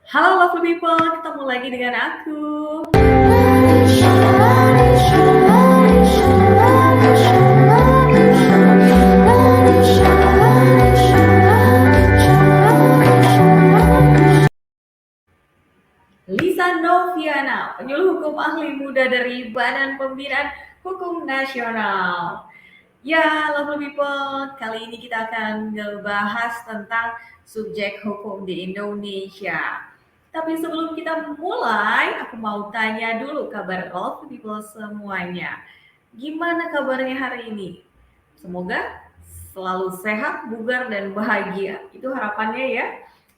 Halo lovely people, ketemu lagi dengan aku. Lisa Noviana, penyuluh hukum ahli muda dari Badan Pembinaan Hukum Nasional. Ya, lovely people, kali ini kita akan ngebahas tentang subjek hukum di Indonesia. Tapi sebelum kita mulai, aku mau tanya dulu kabar lovely people semuanya. Gimana kabarnya hari ini? Semoga selalu sehat, bugar, dan bahagia. Itu harapannya ya,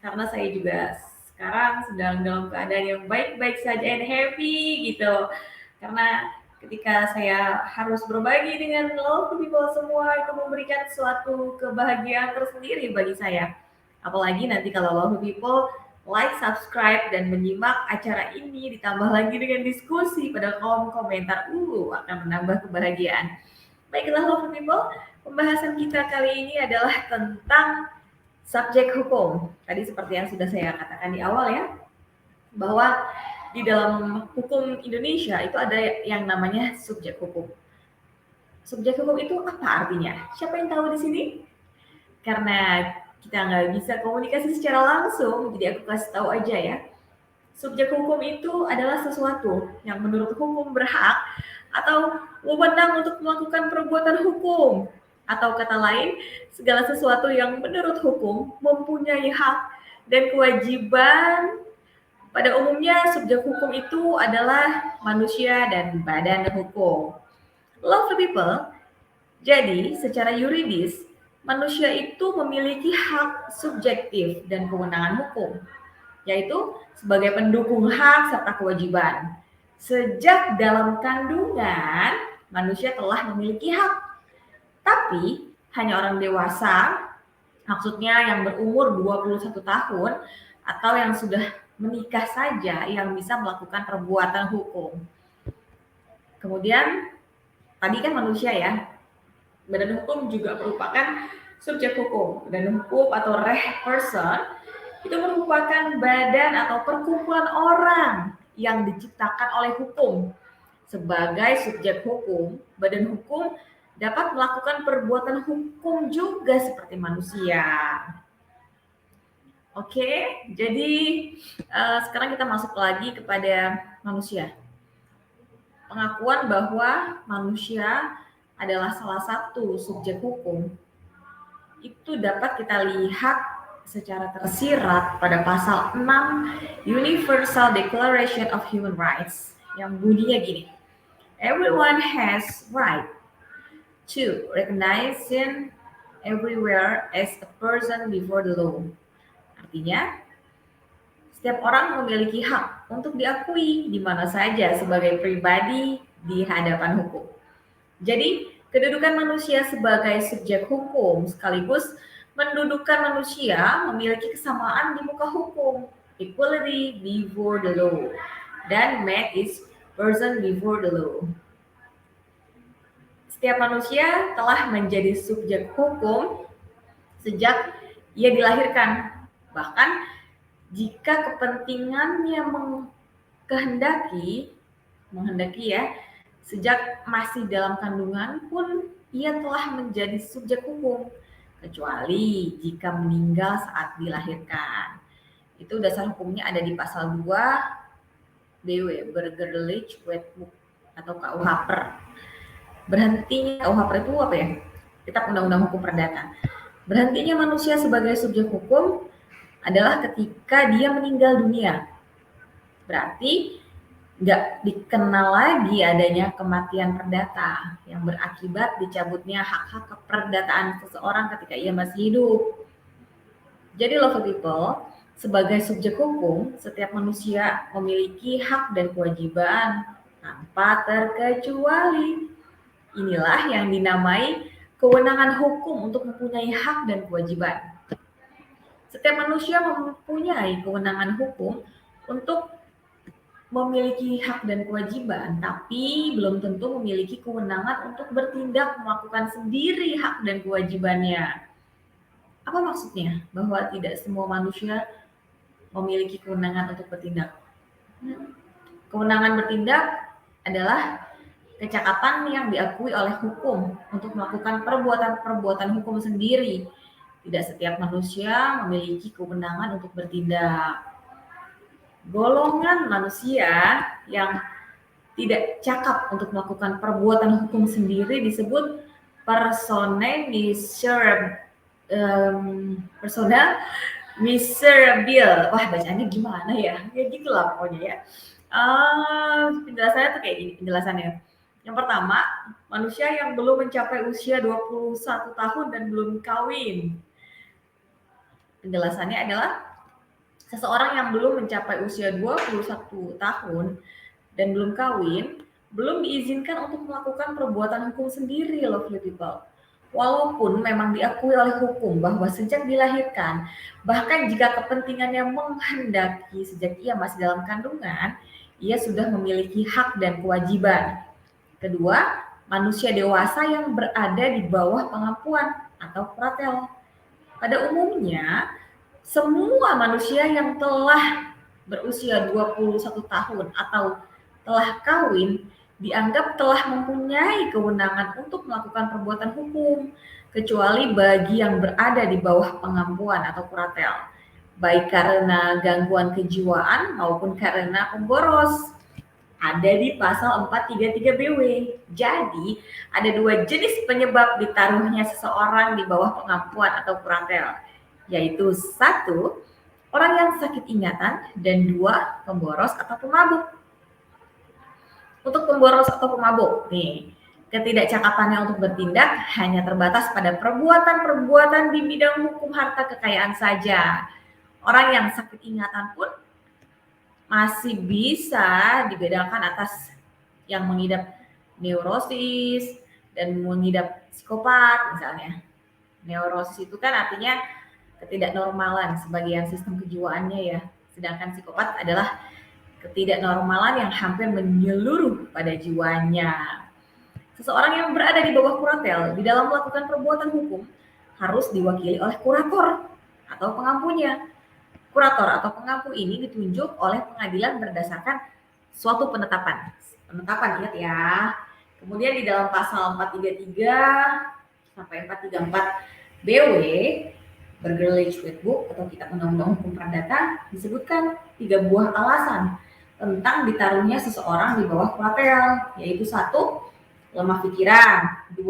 karena saya juga sekarang sedang dalam keadaan yang baik-baik saja and happy gitu. Karena ketika saya harus berbagi dengan love people semua, itu memberikan suatu kebahagiaan tersendiri bagi saya. Apalagi nanti kalau love people like, subscribe, dan menyimak acara ini ditambah lagi dengan diskusi pada kolom komentar, akan menambah kebahagiaan. Baiklah love people, pembahasan kita kali ini adalah tentang subjek hukum. Tadi seperti yang sudah saya katakan di awal ya, bahwa di dalam hukum Indonesia itu ada yang namanya subjek hukum. Subjek hukum itu apa artinya? Siapa yang tahu di sini? Karena kita nggak bisa komunikasi secara langsung, jadi aku kasih tahu aja ya. Subjek hukum itu adalah sesuatu yang menurut hukum berhak atau wewenang untuk melakukan perbuatan hukum. Atau kata lain, segala sesuatu yang menurut hukum mempunyai hak dan kewajiban. Pada umumnya, subjek hukum itu adalah manusia dan badan hukum. Love people, jadi secara yuridis, manusia itu memiliki hak subjektif dan kewenangan hukum, yaitu sebagai pendukung hak serta kewajiban. Sejak dalam kandungan, manusia telah memiliki hak, tapi hanya orang dewasa, maksudnya yang berumur 21 tahun atau yang sudah menikah saja yang bisa melakukan perbuatan hukum. Kemudian, tadi kan manusia ya, badan hukum juga merupakan subjek hukum. Badan hukum atau reh person itu merupakan badan atau perkumpulan orang yang diciptakan oleh hukum. Sebagai subjek hukum, badan hukum dapat melakukan perbuatan hukum juga seperti manusia. Oke, jadi sekarang kita masuk lagi kepada manusia. Pengakuan bahwa manusia adalah salah satu subjek hukum itu dapat kita lihat secara tersirat pada pasal 6 Universal Declaration of Human Rights yang bunyinya gini. Everyone has right to recognition everywhere as a person before the law. Artinya, setiap orang memiliki hak untuk diakui di mana saja sebagai pribadi di hadapan hukum. Jadi, kedudukan manusia sebagai subjek hukum sekaligus mendudukan manusia memiliki kesamaan di muka hukum, equality before the law, dan man is person before the law. Setiap manusia telah menjadi subjek hukum sejak ia dilahirkan. Bahkan jika kepentingannya menghendaki ya, sejak masih dalam kandungan pun ia telah menjadi subjek hukum, kecuali jika meninggal saat dilahirkan. Itu dasar hukumnya ada di pasal 2 BW, Burgerlijk Wetboek atau KUH Per. Berhentinya KUH Per itu apa ya? Kitab Undang-Undang Hukum Perdata. Berhentinya manusia sebagai subjek hukum adalah ketika dia meninggal dunia. Berarti nggak dikenal lagi adanya kematian perdata yang berakibat dicabutnya hak-hak keperdataan seseorang ketika ia masih hidup. Jadi love people, sebagai subjek hukum, setiap manusia memiliki hak dan kewajiban tanpa terkecuali. Inilah yang dinamai kewenangan hukum untuk mempunyai hak dan kewajiban. Setiap manusia mempunyai kewenangan hukum untuk memiliki hak dan kewajiban, tapi belum tentu memiliki kewenangan untuk bertindak melakukan sendiri hak dan kewajibannya. Apa maksudnya? Bahwa tidak semua manusia memiliki kewenangan untuk bertindak. Kewenangan bertindak adalah kecakapan yang diakui oleh hukum untuk melakukan perbuatan-perbuatan hukum sendiri. Tidak setiap manusia memiliki kewenangan untuk bertindak. Golongan manusia yang tidak cakap untuk melakukan perbuatan hukum sendiri disebut persona miserable. Wah, bacaannya gimana ya? Ya gitulah pokoknya ya. Penjelasannya tuh kayak gini penjelasannya. Yang pertama, manusia yang belum mencapai usia 21 tahun dan belum kawin. Penjelasannya adalah seseorang yang belum mencapai usia 21 tahun dan belum kawin, belum diizinkan untuk melakukan perbuatan hukum sendiri, lovely people. Walaupun memang diakui oleh hukum bahwa sejak dilahirkan, bahkan jika kepentingannya menghendaki sejak ia masih dalam kandungan, ia sudah memiliki hak dan kewajiban. Kedua, manusia dewasa yang berada di bawah pengampuan atau pratel. Pada umumnya, semua manusia yang telah berusia 21 tahun atau telah kawin dianggap telah mempunyai kewenangan untuk melakukan perbuatan hukum, kecuali bagi yang berada di bawah pengampuan atau pratel, baik karena gangguan kejiwaan maupun karena pemboros. Ada di pasal 433 BW. Jadi, ada dua jenis penyebab ditaruhnya seseorang di bawah pengampuan atau pratel, yaitu satu, orang yang sakit ingatan, dan dua, pemboros atau pemabuk. Untuk pemboros atau pemabuk, nih, ketidakcakapannya untuk bertindak hanya terbatas pada perbuatan-perbuatan di bidang hukum harta kekayaan saja. Orang yang sakit ingatan pun masih bisa dibedakan atas yang mengidap neurosis dan mengidap psikopat misalnya. Neurosis itu kan artinya ketidaknormalan sebagian sistem kejiwaannya ya, sedangkan psikopat adalah ketidaknormalan yang hampir menyeluruh pada jiwanya. Seseorang yang berada di bawah kuratel di dalam melakukan perbuatan hukum harus diwakili oleh kurator atau pengampunya. Kurator atau pengampu ini ditunjuk oleh pengadilan berdasarkan suatu penetapan. Penetapan, ingat ya. Kemudian di dalam pasal 433 sampai 434 BW Burgerly Book atau Kitab Undang-Undang Hukum Perdata disebutkan 3 buah alasan tentang ditaruhnya seseorang di bawah kuratel, yaitu 1, lemah pikiran, 2,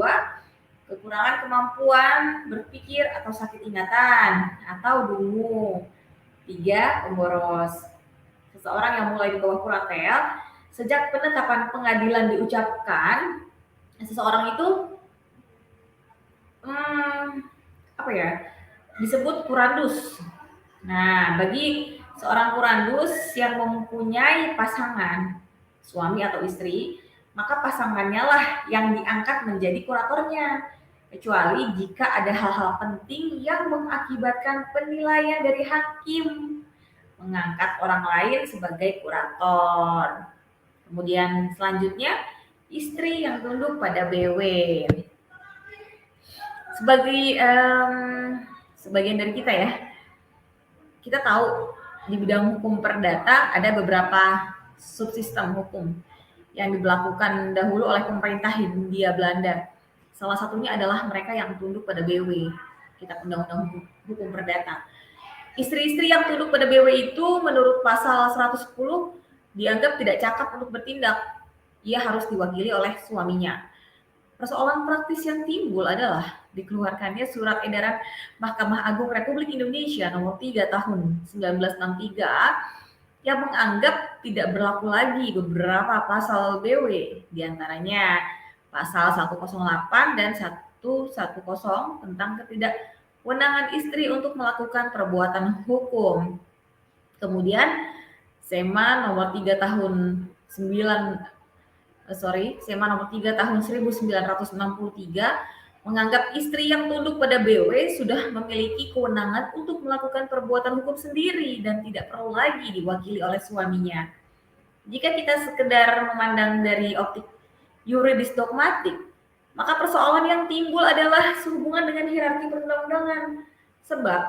kekurangan kemampuan berpikir atau sakit ingatan atau dungu, 3, pemboros. Seseorang yang mulai di bawah kuratel, sejak penetapan pengadilan diucapkan, seseorang itu disebut kurandus. Nah, bagi seorang kurandus yang mempunyai pasangan, suami atau istri, maka pasangannya lah yang diangkat menjadi kuratornya, kecuali jika ada hal-hal penting yang mengakibatkan penilaian dari hakim mengangkat orang lain sebagai kurator. Kemudian selanjutnya, istri yang tunduk pada BW. Sebagian dari kita ya, kita tahu di bidang hukum perdata ada beberapa subsistem hukum yang diberlakukan dahulu oleh pemerintah Hindia Belanda. Salah satunya adalah mereka yang tunduk pada BW, Kitab Undang-Undang Hukum Perdata. Istri-istri yang tunduk pada BW itu menurut pasal 110 dianggap tidak cakap untuk bertindak. Ia harus diwakili oleh suaminya. Persoalan praktis yang timbul adalah dikeluarkannya Surat Edaran Mahkamah Agung Republik Indonesia nomor 3 tahun 1963 yang menganggap tidak berlaku lagi beberapa pasal BW, diantaranya pasal 108 dan 110 tentang ketidakwenangan istri untuk melakukan perbuatan hukum. Kemudian SEMA nomor 3 tahun SEMA nomor 3 tahun 1963 menganggap istri yang tunduk pada BW sudah memiliki kewenangan untuk melakukan perbuatan hukum sendiri dan tidak perlu lagi diwakili oleh suaminya. Jika kita sekedar memandang dari optik yuridis dogmatik, maka persoalan yang timbul adalah sehubungan dengan hierarki perundang-undangan. Sebab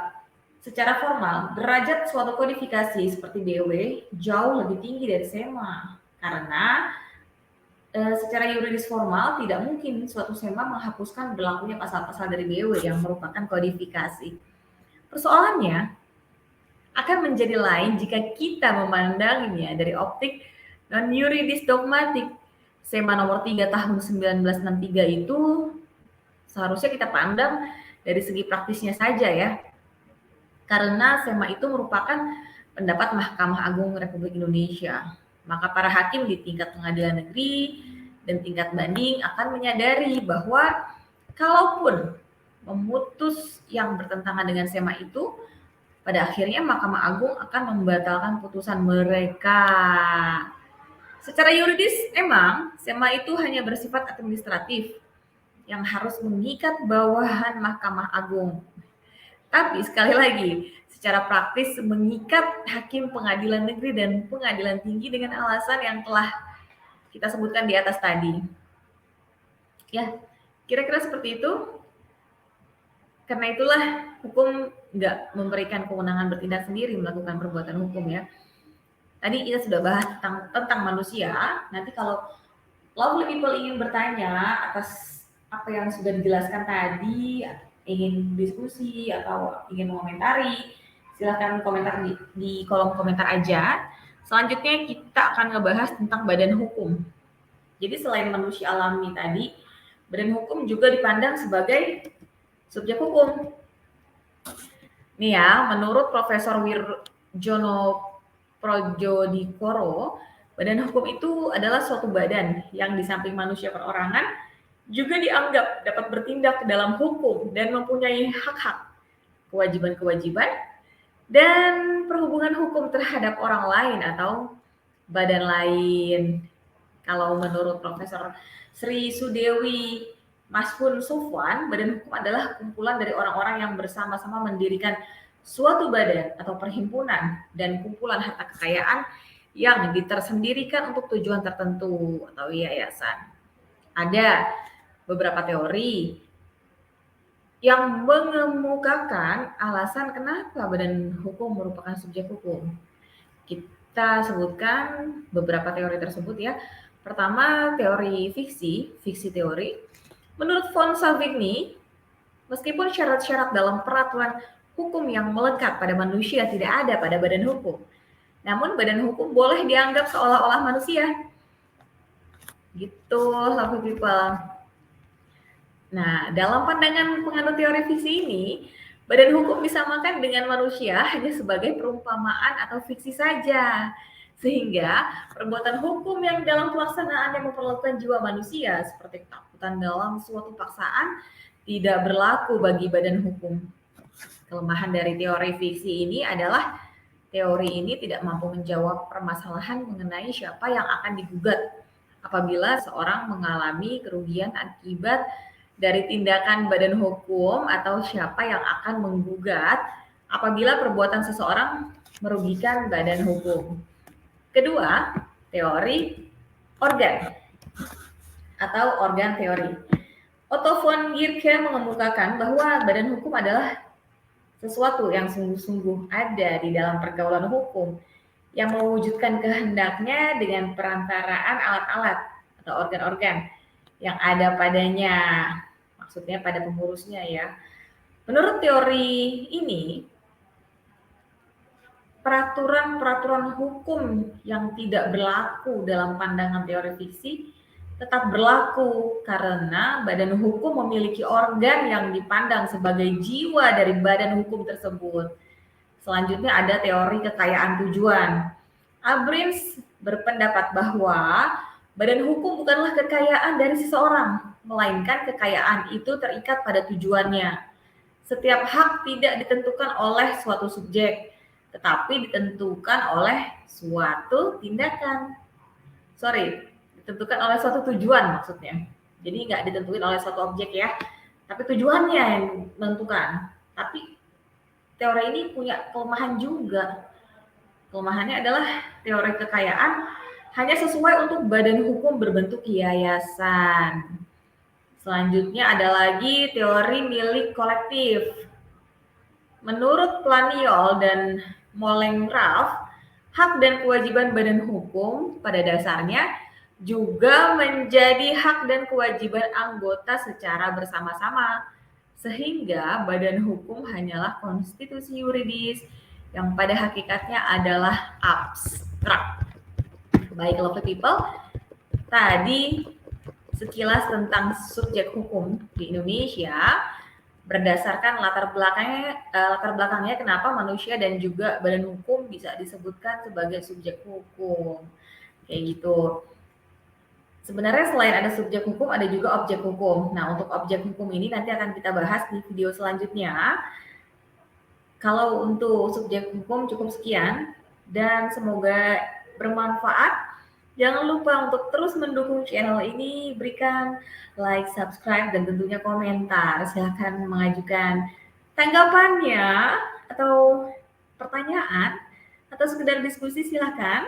Secara formal, derajat suatu kodifikasi seperti BW jauh lebih tinggi dari SEMA karena secara yuridis formal tidak mungkin suatu SEMA menghapuskan berlakunya pasal-pasal dari BW yang merupakan kodifikasi. Persoalannya akan menjadi lain jika kita memandangnya dari optik non-yuridis dogmatik. SEMA nomor 3 tahun 1963 itu seharusnya kita pandang dari segi praktisnya saja ya. Karena SEMA itu merupakan pendapat Mahkamah Agung Republik Indonesia. Maka para hakim di tingkat pengadilan negeri dan tingkat banding akan menyadari bahwa kalaupun memutus yang bertentangan dengan SEMA itu, pada akhirnya Mahkamah Agung akan membatalkan putusan mereka. Secara yuridis, emang SEMA itu hanya bersifat administratif yang harus mengikat bawahan Mahkamah Agung. Tapi sekali lagi, secara praktis mengikat hakim pengadilan negeri dan pengadilan tinggi dengan alasan yang telah kita sebutkan di atas tadi. Ya, kira-kira seperti itu. Karena itulah hukum nggak memberikan kewenangan bertindak sendiri melakukan perbuatan hukum ya. Tadi kita sudah bahas tentang manusia. Nanti kalau lovely people ingin bertanya atas apa yang sudah dijelaskan tadi, ingin diskusi atau ingin mengomentari, silahkan komentar di kolom komentar aja. Selanjutnya kita akan ngebahas tentang badan hukum. Jadi selain manusia alami tadi, badan hukum juga dipandang sebagai subjek hukum. Nih ya, menurut Profesor Wirjono Projodikoro, badan hukum itu adalah suatu badan yang di samping manusia perorangan juga dianggap dapat bertindak dalam hukum dan mempunyai hak-hak, kewajiban-kewajiban, dan perhubungan hukum terhadap orang lain atau badan lain. Kalau menurut Profesor Sri Sudewi Mashun Sufwan, badan hukum adalah kumpulan dari orang-orang yang bersama-sama mendirikan suatu badan atau perhimpunan dan kumpulan harta kekayaan yang ditersendirikan untuk tujuan tertentu atau yayasan. Ada beberapa teori yang mengemukakan alasan kenapa badan hukum merupakan subjek hukum. Kita sebutkan beberapa teori tersebut ya. Pertama, teori fiksi teori. Menurut von Savigny, meskipun syarat-syarat dalam peraturan hukum yang melekat pada manusia tidak ada pada badan hukum, namun badan hukum boleh dianggap seolah-olah manusia. Gitu, lovely people. Nah, dalam pandangan penganut teori fiksi ini, badan hukum disamakan dengan manusia hanya sebagai perumpamaan atau fiksi saja. Sehingga perbuatan hukum yang dalam pelaksanaannya memperlakukan jiwa manusia seperti ketakutan dalam suatu paksaan tidak berlaku bagi badan hukum. Kelemahan dari teori fiksi ini adalah teori ini tidak mampu menjawab permasalahan mengenai siapa yang akan digugat apabila seorang mengalami kerugian akibat dari tindakan badan hukum atau siapa yang akan menggugat apabila perbuatan seseorang merugikan badan hukum. Kedua, teori organ atau organ teori. Otto von Guericke mengemukakan bahwa badan hukum adalah sesuatu yang sungguh-sungguh ada di dalam pergaulan hukum yang mewujudkan kehendaknya dengan perantaraan alat-alat atau organ-organ yang ada padanya, maksudnya pada pengurusnya ya. Menurut teori ini, peraturan-peraturan hukum yang tidak berlaku dalam pandangan teori fiksi tetap berlaku karena badan hukum memiliki organ yang dipandang sebagai jiwa dari badan hukum tersebut. Selanjutnya ada teori kekayaan tujuan. Abrams berpendapat bahwa badan hukum bukanlah kekayaan dari seseorang, melainkan kekayaan itu terikat pada tujuannya. Setiap hak tidak ditentukan oleh suatu subjek, tetapi ditentukan oleh suatu tindakan. Ditentukan oleh suatu tujuan maksudnya. Jadi nggak ditentukan oleh suatu objek ya, tapi tujuannya yang menentukan. Tapi teori ini punya kelemahan juga. Kelemahannya adalah teori kekayaan hanya sesuai untuk badan hukum berbentuk yayasan. Selanjutnya ada lagi teori milik kolektif. Menurut Planiol dan Molengraf, hak dan kewajiban badan hukum pada dasarnya juga menjadi hak dan kewajiban anggota secara bersama-sama, sehingga badan hukum hanyalah konstitusi yuridis yang pada hakikatnya adalah abstrak. Baik, lovely people, tadi sekilas tentang subjek hukum di Indonesia berdasarkan latar belakangnya kenapa manusia dan juga badan hukum bisa disebutkan sebagai subjek hukum kayak gitu. Sebenarnya selain ada subjek hukum ada juga objek hukum. Nah, untuk objek hukum ini nanti akan kita bahas di video selanjutnya. Kalau untuk subjek hukum cukup sekian dan semoga bermanfaat. Jangan lupa untuk terus mendukung channel ini, berikan like, subscribe, dan tentunya komentar. Silahkan mengajukan tanggapannya atau pertanyaan atau sekedar diskusi, silahkan.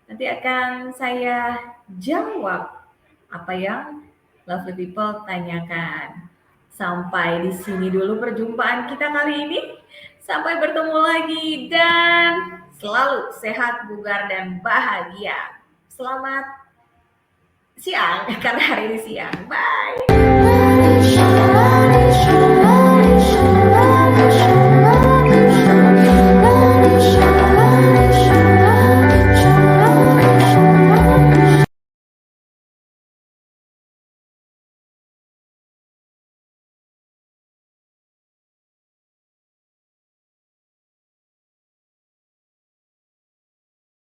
Nanti akan saya jawab apa yang lovely people tanyakan. Sampai di sini dulu perjumpaan kita kali ini. Sampai bertemu lagi dan selalu sehat, bugar, dan bahagia. Selamat siang, karena hari ini siang. Bye.